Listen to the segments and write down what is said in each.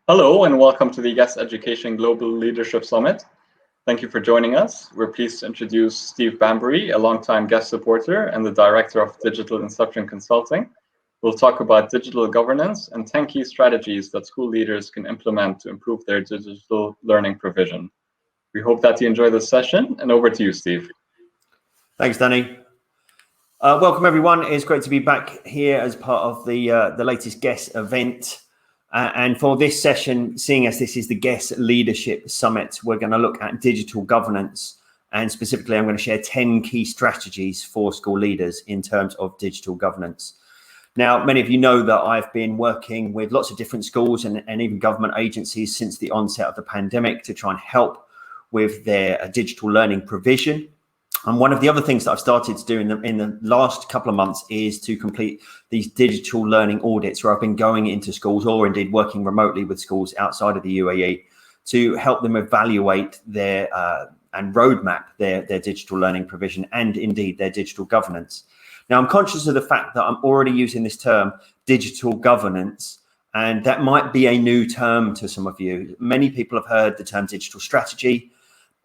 Hello and welcome to the Yes Education Global Leadership Summit. Thank you for joining us. We're pleased to introduce Steve Bambury, a longtime guest supporter and the Director of Digital Inception Consulting. We'll talk about digital governance and 10 key strategies that school leaders can implement to improve their digital learning provision. We hope that you enjoy this session, and over to you, Steve. Thanks, Danny. Welcome, everyone. It's great to be back here as part of the latest guest event. And for this session, seeing as this is the Guest Leadership Summit, we're going to look at digital governance. And specifically, I'm going to share 10 key strategies for school leaders in terms of digital governance. Now, many of you know that I've been working with lots of different schools and even government agencies since the onset of the pandemic to try and help with their digital learning provision. And one of the other things that I've started to do in the last couple of months is to complete these digital learning audits, where I've been going into schools or indeed working remotely with schools outside of the UAE to help them evaluate their and roadmap their digital learning provision and indeed their digital governance. Now, I'm conscious of the fact that I'm already using this term digital governance, and that might be a new term to some of you. Many people have heard the term digital strategy,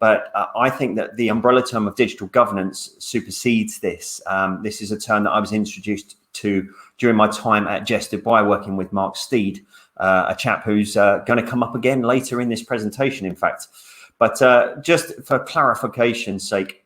but I think that the umbrella term of digital governance supersedes this. This is a term that I was introduced to during my time at Jess Dubai, working with Mark Steed, a chap who's going to come up again later in this presentation, in fact. But just for clarification's sake,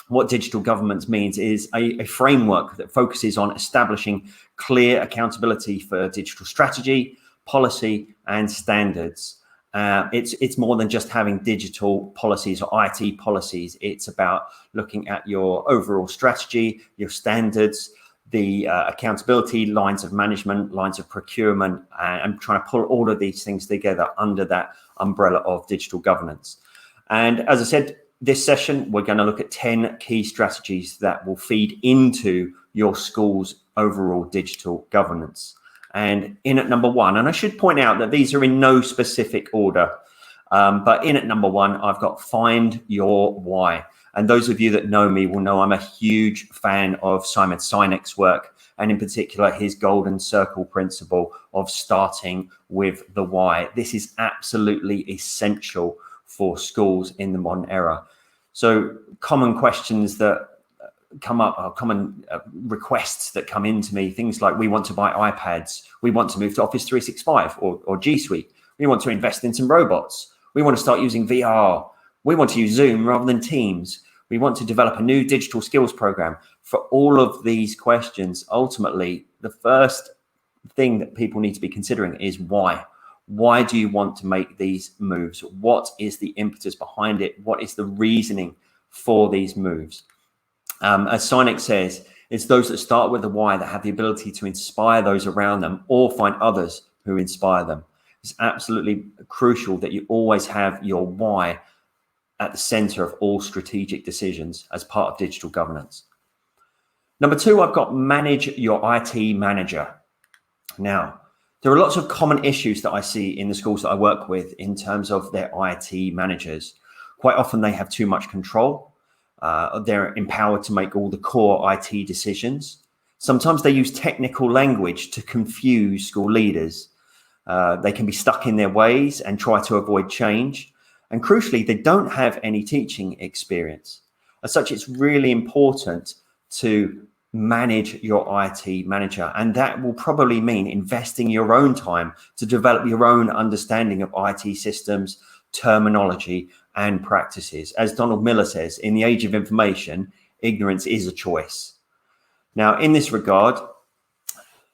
what digital governance means is a framework that focuses on establishing clear accountability for digital strategy, policy, and standards. It's more than just having digital policies or IT policies. It's about looking at your overall strategy, your standards, the accountability, lines of management, lines of procurement, and trying to pull all of these things together under that umbrella of digital governance. And as I said, this session, we're going to look at 10 key strategies that will feed into your school's overall digital governance. And in at number one, and I should point out that these are in no specific order, but in at number one, I've got find your why. And those of you that know me will know I'm a huge fan of Simon Sinek's work, and in particular, his golden circle principle of starting with the why. This is absolutely essential for schools in the modern era. So common questions that come up, or common requests that come into me, things like we want to buy iPads, we want to move to Office 365 or G Suite, we want to invest in some robots, we want to start using VR, we want to use Zoom rather than Teams, we want to develop a new digital skills program. For all of these questions, ultimately, the first thing that people need to be considering is why. Why do you want to make these moves? What is the impetus behind it? What is the reasoning for these moves? As Sinek says, it's those that start with the why that have the ability to inspire those around them or find others who inspire them. It's absolutely crucial that you always have your why at the center of all strategic decisions as part of digital governance. Number two, I've got manage your IT manager. Now, there are lots of common issues that I see in the schools that I work with in terms of their IT managers. Quite often they have too much control. They're empowered to make all the core IT decisions. Sometimes they use technical language to confuse school leaders. They can be stuck in their ways and try to avoid change. And crucially, they don't have any teaching experience. As such, it's really important to manage your IT manager. And that will probably mean investing your own time to develop your own understanding of IT systems, terminology, and practices. As Donald Miller says, in the age of information, ignorance is a choice. Now, in this regard,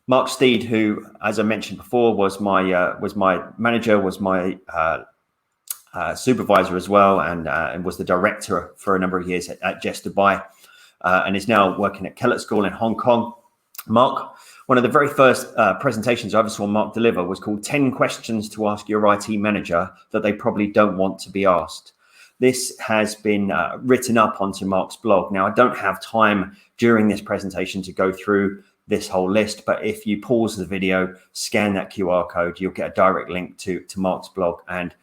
Mark Steed, who, as I mentioned before, was my manager, was my supervisor as well, and was the director for a number of years at Jess Dubai, and is now working at Kellett School in Hong Kong. Mark, one of the very first presentations I ever saw Mark deliver was called 10 questions to ask your IT manager that they probably don't want to be asked. This has been written up onto Mark's blog. Now, I don't have time during this presentation to go through this whole list, but if you pause the video, scan that QR code, you'll get a direct link to Mark's blog and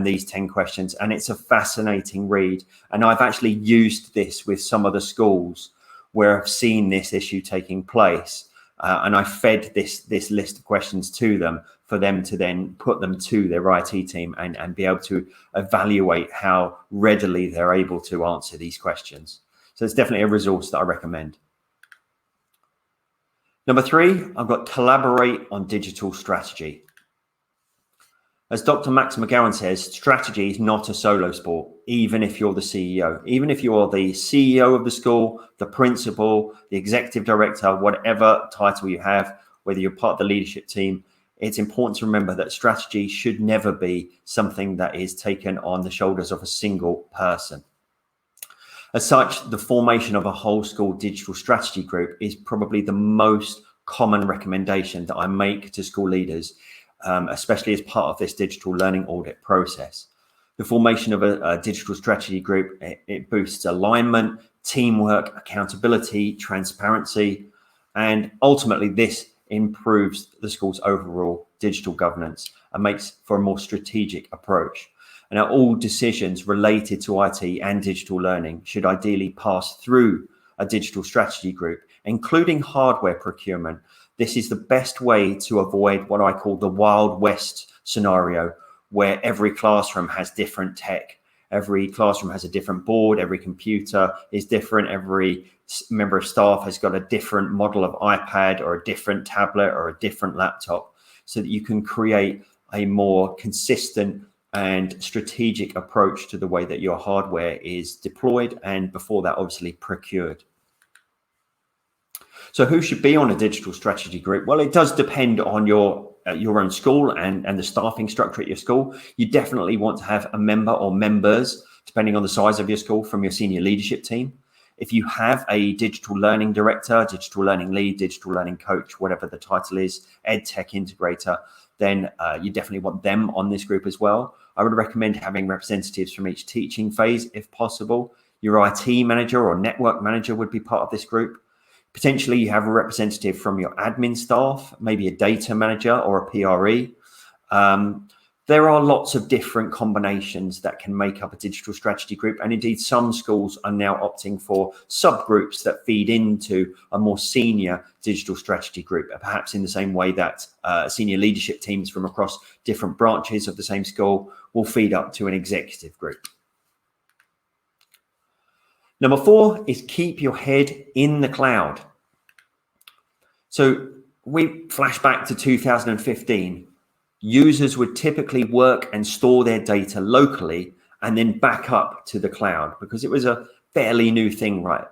these 10 questions. And it's a fascinating read. And I've actually used this with some of the schools where I've seen this issue taking place. And I fed this list of questions to them for them to then put them to their IT team and be able to evaluate how readily they're able to answer these questions. So it's definitely a resource that I recommend. Number 3, I've got collaborate on digital strategy. As Dr. Max McGowan says, strategy is not a solo sport, even if you're the CEO. Even if you're the CEO of the school, the principal, the executive director, whatever title you have, whether you're part of the leadership team, it's important to remember that strategy should never be something that is taken on the shoulders of a single person. As such, the formation of a whole school digital strategy group is probably the most common recommendation that I make to school leaders, especially as part of this digital learning audit process. The formation of a digital strategy group, it boosts alignment, teamwork, accountability, transparency, and ultimately this improves the school's overall digital governance and makes for a more strategic approach. And now all decisions related to IT and digital learning should ideally pass through a digital strategy group, including hardware procurement. This is the best way to avoid what I call the Wild West scenario, where every classroom has different tech. Every classroom has a different board. Every computer is different. Every member of staff has got a different model of iPad or a different tablet or a different laptop, so that you can create a more consistent and strategic approach to the way that your hardware is deployed and before that obviously procured. So who should be on a digital strategy group? Well, it does depend on your own school and the staffing structure at your school. You definitely want to have a member or members, depending on the size of your school, from your senior leadership team. If you have a digital learning director, digital learning lead, digital learning coach, whatever the title is, ed tech integrator, then you definitely want them on this group as well. I would recommend having representatives from each teaching phase if possible. Your IT manager or network manager would be part of this group. Potentially you have a representative from your admin staff, maybe a data manager or a PRE. There are lots of different combinations that can make up a digital strategy group. And indeed, some schools are now opting for subgroups that feed into a more senior digital strategy group, perhaps in the same way that senior leadership teams from across different branches of the same school will feed up to an executive group. Number 4 is keep your head in the cloud. So we flash back to 2015. Users would typically work and store their data locally and then back up to the cloud, because it was a fairly new thing right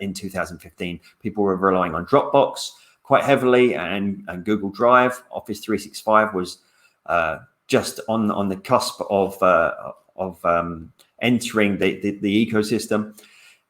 in 2015. People were relying on Dropbox quite heavily and Google Drive. Office 365 was just on the cusp of entering the ecosystem.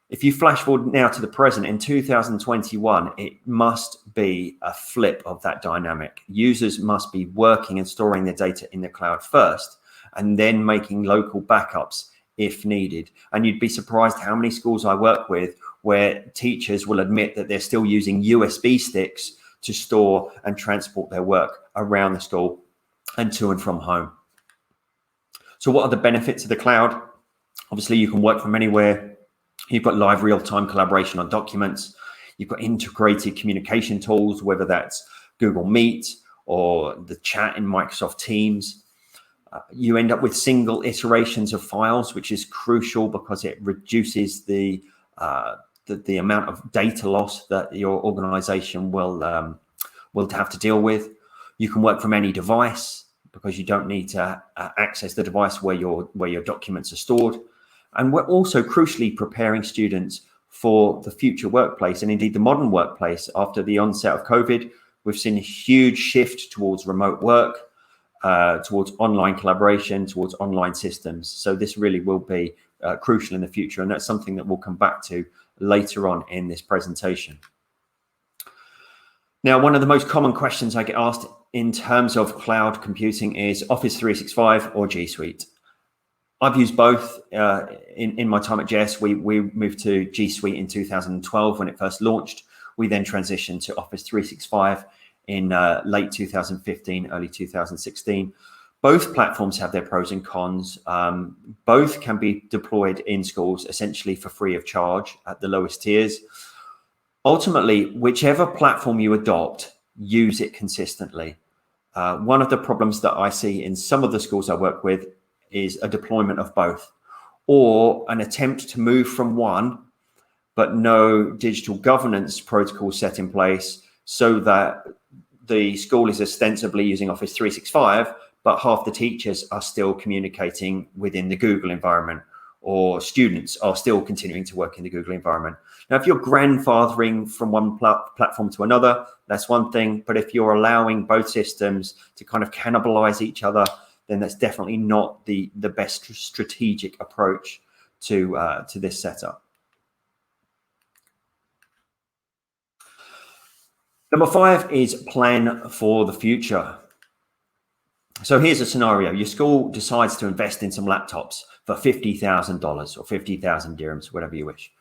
If you flash forward now to the present, in 2021, it must be a flip of that dynamic. Users must be working and storing their data in the cloud first, and then making local backups if needed. And you'd be surprised how many schools I work with where teachers will admit that they're still using USB sticks to store and transport their work around the school and to and from home. So what are the benefits of the cloud? Obviously, you can work from anywhere. You've got live real-time collaboration on documents. You've got integrated communication tools, whether that's Google Meet or the chat in Microsoft Teams. You end up with single iterations of files, which is crucial because it reduces the amount of data loss that your organization will have to deal with. You can work from any device because you don't need to access the device where your documents are stored. And we're also crucially preparing students for the future workplace and indeed the modern workplace. After the onset of COVID, we've seen a huge shift towards remote work, towards online collaboration, towards online systems. So this really will be crucial in the future. And that's something that we'll come back to later on in this presentation. Now, one of the most common questions I get asked in terms of cloud computing is Office 365 or G Suite. I've used both in my time at JS. We moved to G Suite in 2012 when it first launched. We then transitioned to Office 365 in late 2015, early 2016. Both platforms have their pros and cons. Both can be deployed in schools essentially for free of charge at the lowest tiers. Ultimately, whichever platform you adopt, use it consistently. One of the problems that I see in some of the schools I work with is a deployment of both, or an attempt to move from one, but no digital governance protocol set in place so that the school is ostensibly using Office 365, but half the teachers are still communicating within the Google environment, or students are still continuing to work in the Google environment. Now, if you're grandfathering from one platform to another, that's one thing. But if you're allowing both systems to kind of cannibalize each other, then that's definitely not the best strategic approach to this setup. Number 5 is plan for the future. So here's a scenario. Your school decides to invest in some laptops for $50,000 or 50,000 dirhams, whatever you wish.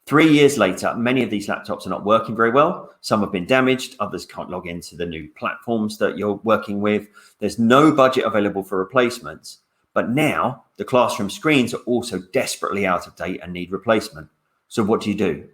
3 years later, many of these laptops are not working very well. Some have been damaged. Others can't log into the new platforms that you're working with. There's no budget available for replacements. But now the classroom screens are also desperately out of date and need replacement. So what do?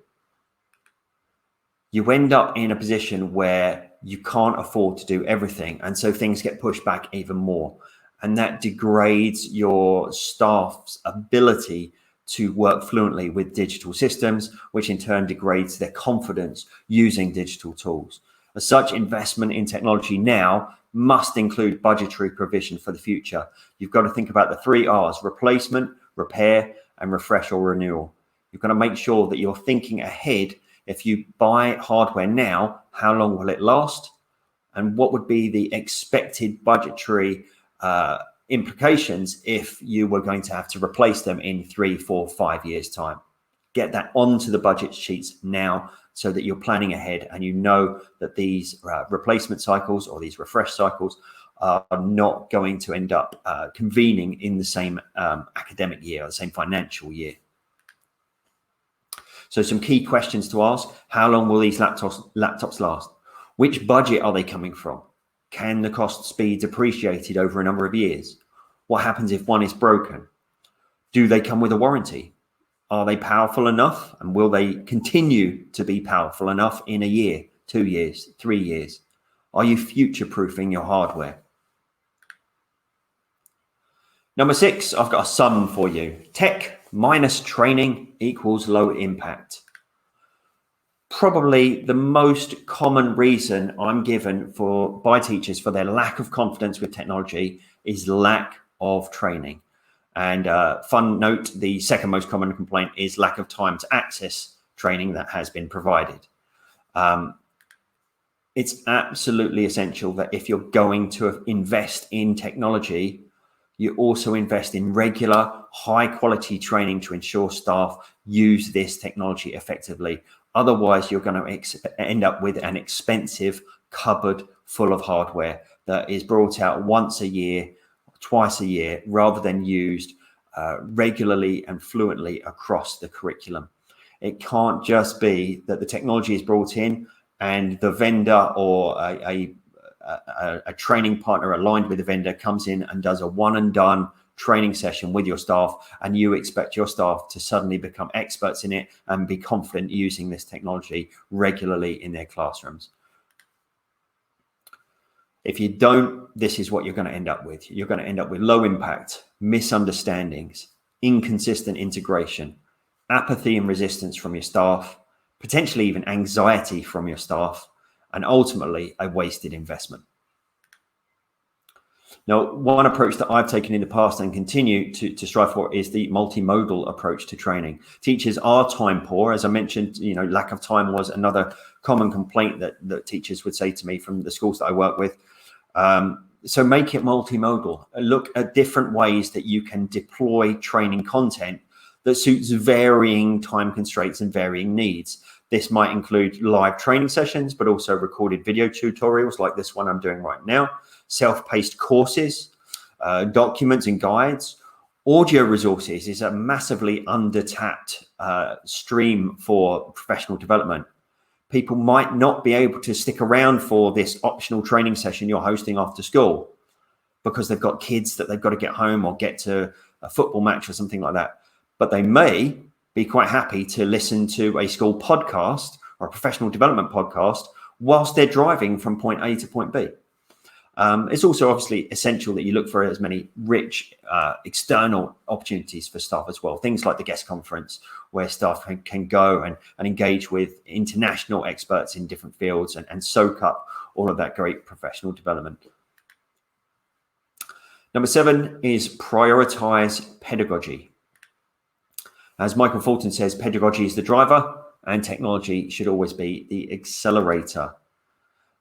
You end up in a position where you can't afford to do everything. And so things get pushed back even more. And that degrades your staff's ability to work fluently with digital systems, which in turn degrades their confidence using digital tools. As such, investment in technology now must include budgetary provision for the future. You've got to think about the 3 R's: replacement, repair, and refresh or renewal. You've got to make sure that you're thinking ahead. If you buy hardware now, how long will it last? And what would be the expected budgetary implications if you were going to have to replace them in 3, 4, 5 years' time? Get that onto the budget sheets now so that you're planning ahead and you know that these replacement cycles or these refresh cycles are not going to end up convening in the same academic year or the same financial year. So some key questions to ask: how long will these laptops last? Which budget are they coming from? Can the costs be depreciated over a number of years? What happens if one is broken? Do they come with a warranty? Are they powerful enough? And will they continue to be powerful enough in a year, 2 years, 3 years? Are you future-proofing your hardware? Number 6, I've got a sum for you. Tech minus training equals low impact. Probably the most common reason I'm given by teachers for their lack of confidence with technology is lack of training. And fun note, the second most common complaint is lack of time to access training that has been provided. It's absolutely essential that if you're going to invest in technology, you also invest in regular, high quality training to ensure staff use this technology effectively. Otherwise, you're going to end up with an expensive cupboard full of hardware that is brought out once a year, twice a year, rather than used regularly and fluently across the curriculum. It can't just be that the technology is brought in and the vendor or a training partner aligned with the vendor comes in and does a one and done training session with your staff, and you expect your staff to suddenly become experts in it and be confident using this technology regularly in their classrooms. If you don't, this is what you're going to end up with. You're going to end up with low impact, misunderstandings, inconsistent integration, apathy and resistance from your staff, potentially even anxiety from your staff, and ultimately a wasted investment. Now, one approach that I've taken in the past and continue to strive for is the multimodal approach to training. Teachers are time poor. As I mentioned, lack of time was another common complaint that teachers would say to me from the schools that I work with. So make it multimodal. Look at different ways that you can deploy training content that suits varying time constraints and varying needs. This might include live training sessions, but also recorded video tutorials like this one I'm doing right now, self-paced courses, documents and guides. Audio resources is a massively undertapped stream for professional development. People might not be able to stick around for this optional training session you're hosting after school because they've got kids that they've got to get home or get to a football match or something like that. But they may be quite happy to listen to a school podcast or a professional development podcast whilst they're driving from point A to point B. It's also obviously essential that you look for as many rich external opportunities for staff as well. Things like the guest conference, where staff can go and engage with international experts in different fields and soak up all of that great professional development. Number 7 is prioritize pedagogy. As Michael Fulton says, pedagogy is the driver and technology should always be the accelerator.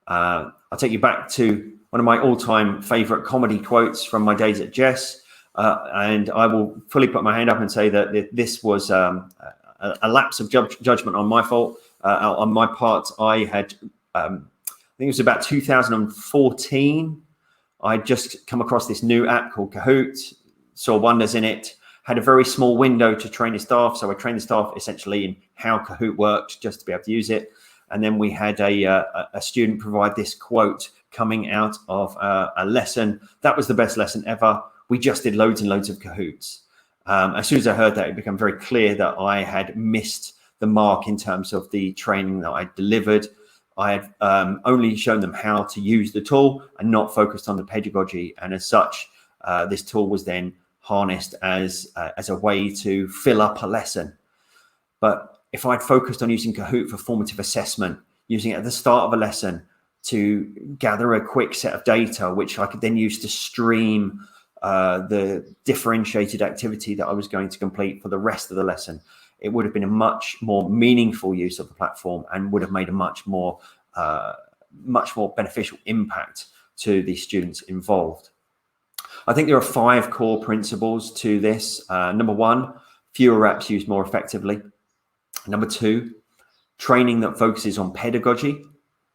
I'll take you back to one of my all-time favorite comedy quotes from my days at Jess, and I will fully put my hand up and say that this was a lapse of judgment on my fault, on my part. I had, I think it was about 2014. I just come across this new app called Kahoot, saw wonders in it, had a very small window to train the staff. So I trained the staff essentially in how Kahoot worked, just to be able to use it. And then we had a student provide this quote coming out of a lesson. That was the best lesson ever. We just did loads and loads of Kahoots. As soon as I heard that, it became very clear that I had missed the mark in terms of the training that I delivered. I had only shown them how to use the tool and not focused on the pedagogy. And as such, this tool was then harnessed as a way to fill up a lesson. But if I'd focused on using Kahoot for formative assessment, using it at the start of a lesson to gather a quick set of data, which I could then use to stream the differentiated activity that I was going to complete for the rest of the lesson, it would have been a much more meaningful use of the platform and would have made a much more beneficial impact to the students involved. I think there are 5 core principles to this. Number 1, fewer apps used more effectively. Number 2, training that focuses on pedagogy,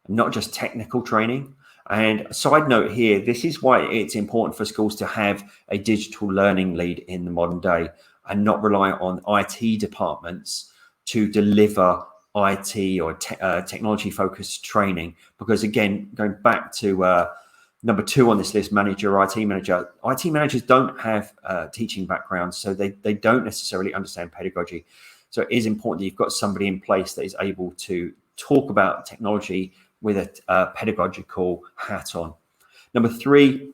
not just technical training. And a side note here, this is why it's important for schools to have a digital learning lead in the modern day and not rely on IT departments to deliver IT or technology focused training. Because again, going back to number 2 on this list, manager, IT manager. IT managers don't have teaching backgrounds, so they don't necessarily understand pedagogy. So it is important that you've got somebody in place that is able to talk about technology with a pedagogical hat on. Number 3,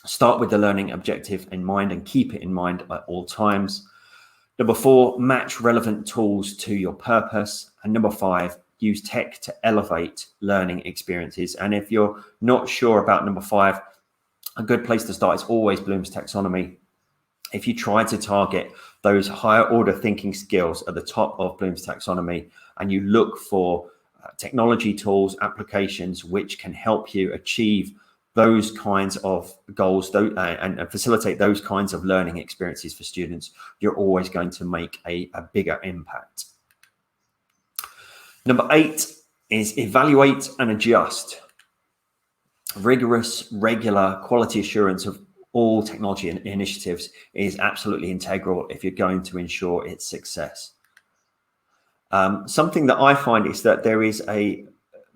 start with the learning objective in mind and keep it in mind at all times. Number 4, match relevant tools to your purpose. And number 5, use tech to elevate learning experiences. And if you're not sure about number 5, a good place to start is always Bloom's taxonomy. If you try to target those higher order thinking skills at the top of Bloom's taxonomy and you look for technology tools, applications which can help you achieve those kinds of goals and facilitate those kinds of learning experiences for students, you're always going to make a bigger impact. Number 8 is evaluate and adjust. Rigorous, regular quality assurance of all technology initiatives is absolutely integral if you're going to ensure its success. Something that I find is that there is a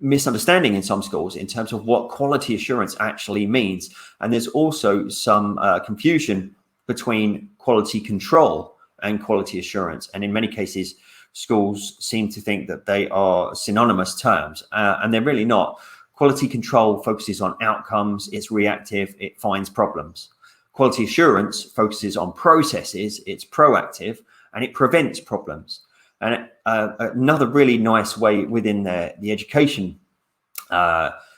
misunderstanding in some schools in terms of what quality assurance actually means. And there's also some confusion between quality control and quality assurance. And in many cases, schools seem to think that they are synonymous terms, and they're really not. Quality control focuses on outcomes, it's reactive, it finds problems. Quality assurance focuses on processes, it's proactive, and it prevents problems. And another really nice way within the education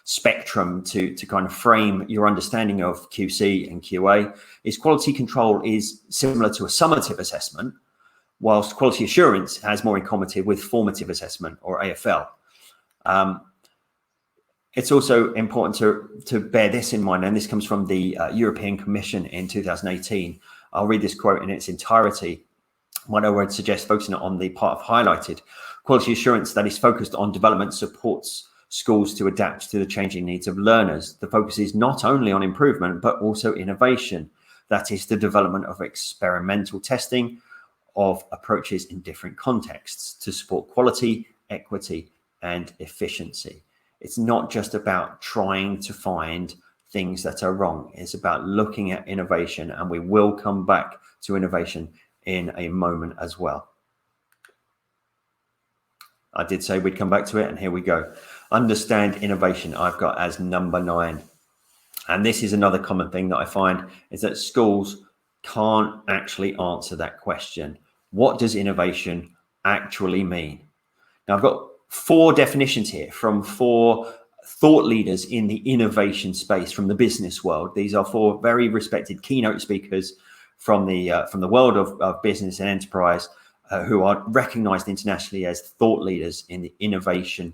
spectrum to kind of frame your understanding of QC and QA is quality control is similar to a summative assessment, whilst quality assurance has more in common with formative assessment or AFL. It's also important to bear this in mind, and this comes from the European Commission in 2018. I'll read this quote in its entirety. What I would suggest focusing on the part of highlighted. Quality assurance that is focused on development supports schools to adapt to the changing needs of learners. The focus is not only on improvement, but also innovation. That is the development of experimental testing of approaches in different contexts to support quality, equity, and efficiency. It's not just about trying to find things that are wrong. It's about looking at innovation, and we will come back to innovation in a moment as well. I did say we'd come back to it, and here we go. Understand innovation, I've got as number 9. And this is another common thing that I find is that schools can't actually answer that question. What does innovation actually mean? Now, I've got 4 definitions here from 4 thought leaders in the innovation space from the business world. These are 4 very respected keynote speakers from the world of business and enterprise who are recognized internationally as thought leaders in the innovation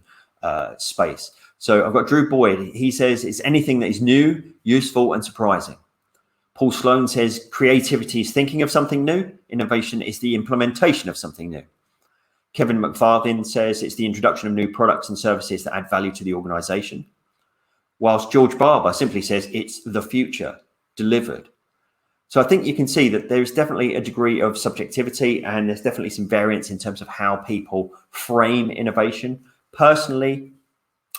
space. So I've got Drew Boyd. He says it's anything that is new, useful, and surprising. Paul Sloan says creativity is thinking of something new. Innovation is the implementation of something new. Kevin McFarlane says it's the introduction of new products and services that add value to the organization. Whilst George Barber simply says it's the future delivered. So I think you can see that there's definitely a degree of subjectivity, and there's definitely some variance in terms of how people frame innovation. Personally,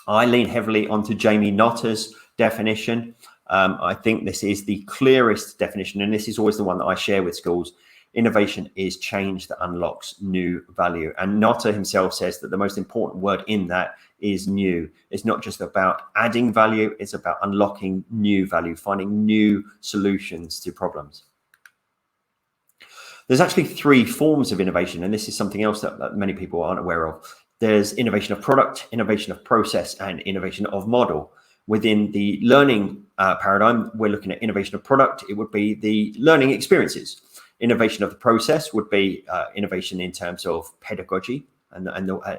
I lean heavily onto Jamie Notter's definition. I think this is the clearest definition, and this is always the one that I share with schools. Innovation is change that unlocks new value. And Notter himself says that the most important word in that is new. It's not just about adding value, it's about unlocking new value, finding new solutions to problems. There's actually 3 forms of innovation, and this is something else that many people aren't aware of. There's innovation of product, innovation of process, and innovation of model. Within the learning paradigm, we're looking at innovation of product. It would be the learning experiences. Innovation of the process would be innovation in terms of pedagogy and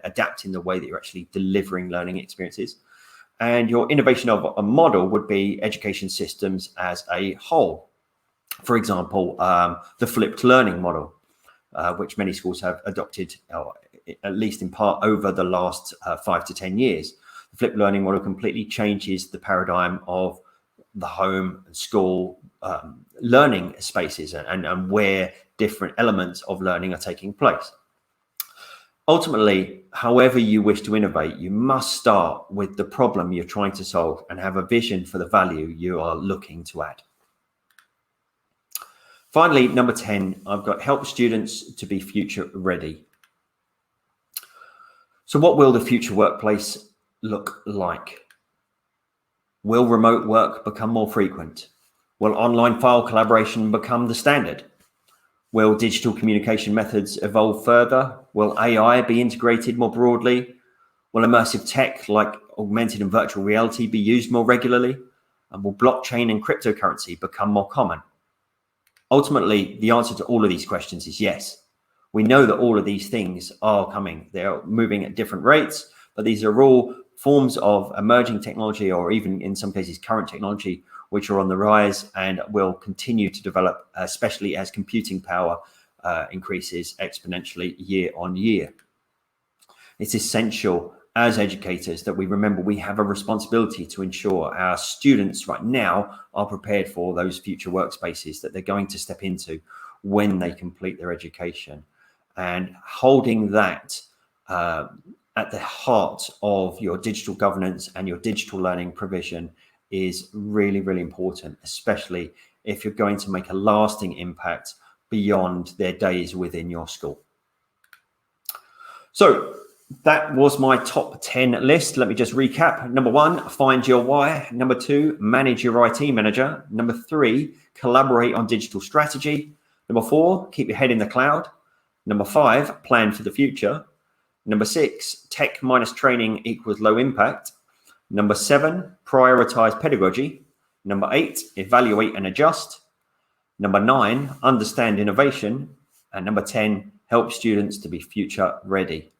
adapting the way that you're actually delivering learning experiences. And your innovation of a model would be education systems as a whole. For example, the flipped learning model, which many schools have adopted, at least in part, over the last 5 to 10 years. The flipped learning model completely changes the paradigm of the home and school learning spaces and where different elements of learning are taking place. Ultimately, however you wish to innovate, you must start with the problem you're trying to solve and have a vision for the value you are looking to add. Finally, number 10, I've got help students to be future ready. So what will the future workplace look like? Will remote work become more frequent? Will online file collaboration become the standard? Will digital communication methods evolve further? Will AI be integrated more broadly? Will immersive tech like augmented and virtual reality be used more regularly? And will blockchain and cryptocurrency become more common? Ultimately, the answer to all of these questions is yes. We know that all of these things are coming. They're moving at different rates, but these are all forms of emerging technology, or even in some cases current technology, which are on the rise and will continue to develop, especially as computing power increases exponentially year on year. It's essential as educators that we remember we have a responsibility to ensure our students right now are prepared for those future workspaces that they're going to step into when they complete their education. And holding that at the heart of your digital governance and your digital learning provision is really, really important, especially if you're going to make a lasting impact beyond their days within your school. So that was my top 10 list. Let me just recap. Number 1, find your why. Number 2, manage your IT manager. Number 3, collaborate on digital strategy. Number 4, keep your head in the cloud. Number 5, plan for the future. Number 6, tech minus training equals low impact. Number 7, prioritize pedagogy. Number 8, evaluate and adjust. Number 9, understand innovation. And number 10, help students to be future ready.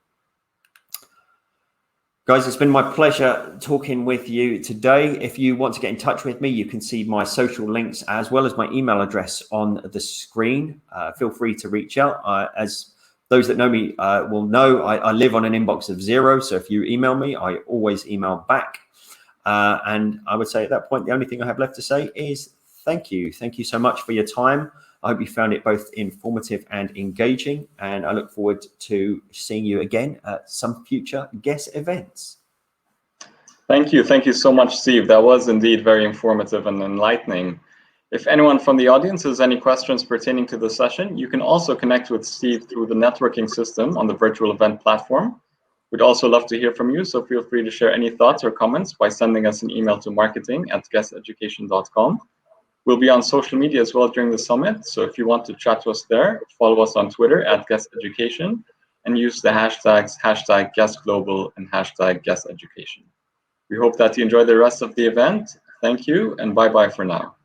Guys, it's been my pleasure talking with you today. If you want to get in touch with me, you can see my social links as well as my email address on the screen. Feel free to reach out. As those that know me will know, I live on an inbox of 0. So if you email me, I always email back. And I would say at that point, the only thing I have left to say is thank you. Thank you so much for your time. I hope you found it both informative and engaging, and I look forward to seeing you again at some future guest events. Thank you. Thank you so much, Steve. That was indeed very informative and enlightening. If anyone from the audience has any questions pertaining to the session, you can also connect with Steve through the networking system on the virtual event platform. We'd also love to hear from you, so feel free to share any thoughts or comments by sending us an email to marketing@guesteducation.com. We'll be on social media as well during the summit, so if you want to chat to us there, follow us on Twitter @guesteducation and use the hashtags #guestglobal and #guesteducation. We hope that you enjoy the rest of the event. Thank you, and bye-bye for now.